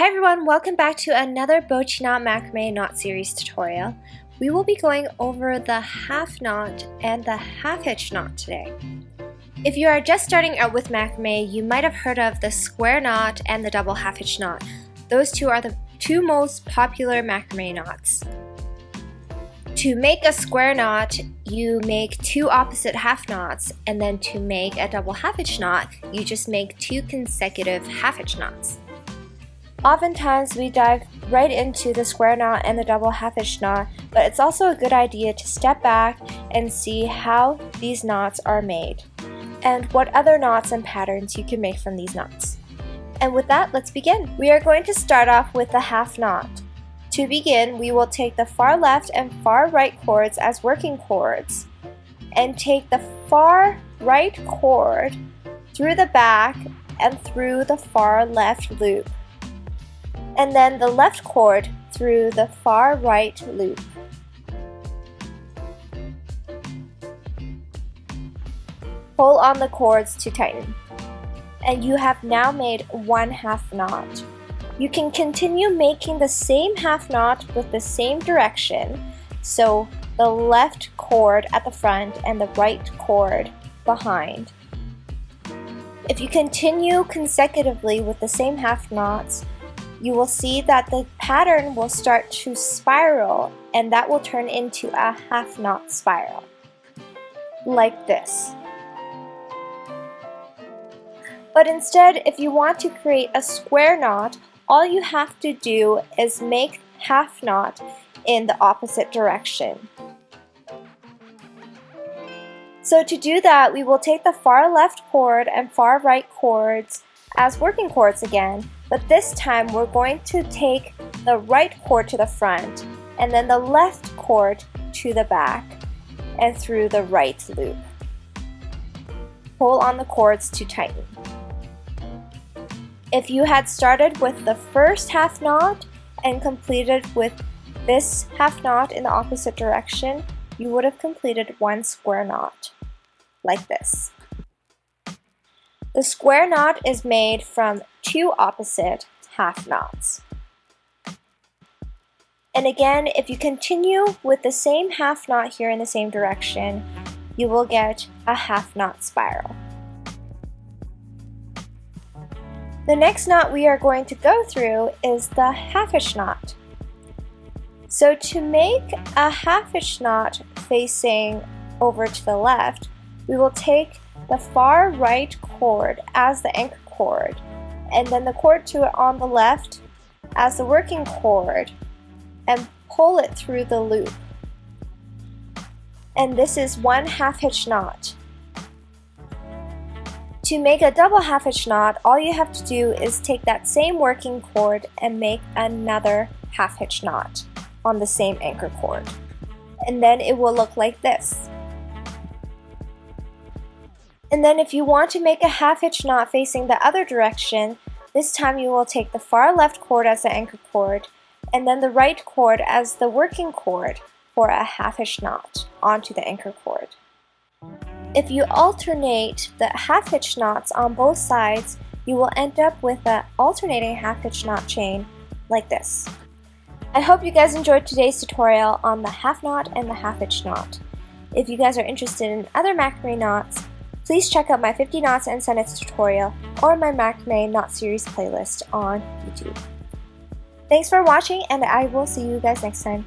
Hi everyone, welcome back to another Bochiknot macrame knot series tutorial. We will be going over the half knot and the half hitch knot today. If you are just starting out with macrame, you might have heard of the square knot and the double half hitch knot. Those two are the two most popular macrame knots. To make a square knot, you make two opposite half knots, and then to make a double half hitch knot, you just make two consecutive half hitch knots. Oftentimes we dive right into the square knot and the double half hitch knot, but it's also a good idea to step back and see how these knots are made and what other knots and patterns you can make from these knots. And with that, let's begin. We are going to start off with the half knot. To begin, we will take the far left and far right cords as working cords and take the far right cord through the back and through the far left loop, and then the left cord through the far right loop. Pull on the cords to tighten. And you have now made one half knot. You can continue making the same half knot with the same direction, so the left cord at the front and the right cord behind. If you continue consecutively with the same half knots, you will see that the pattern will start to spiral, and that will turn into a half knot spiral, like this. But instead, if you want to create a square knot, all you have to do is make half knot in the opposite direction. So to do that, we will take the far left cord and far right cords as working cords again, but this time we're going to take the right cord to the front and then the left cord to the back and through the right loop. Pull on the cords to tighten. If you had started with the first half knot and completed with this half knot in the opposite direction, you would have completed one square knot, like this. The square knot is made from two opposite half knots. And again, if you continue with the same half knot here in the same direction, you will get a half knot spiral. The next knot we are going to go through is the half hitch knot. So to make a half hitch knot facing over to the left, we will take the far right cord as the anchor cord, and then the cord to it on the left as the working cord, and pull it through the loop. And this is one half hitch knot. To make a double half hitch knot, all you have to do is take that same working cord and make another half hitch knot on the same anchor cord. And then it will look like this. And then if you want to make a half hitch knot facing the other direction, this time you will take the far left cord as the anchor cord and then the right cord as the working cord for a half hitch knot onto the anchor cord. If you alternate the half hitch knots on both sides, you will end up with an alternating half hitch knot chain like this. I hope you guys enjoyed today's tutorial on the half knot and the half hitch knot. If you guys are interested in other macrame knots, please check out my 50 knots and sentence tutorial or my macrame knot series playlist on YouTube. Thanks for watching, and I will see you guys next time.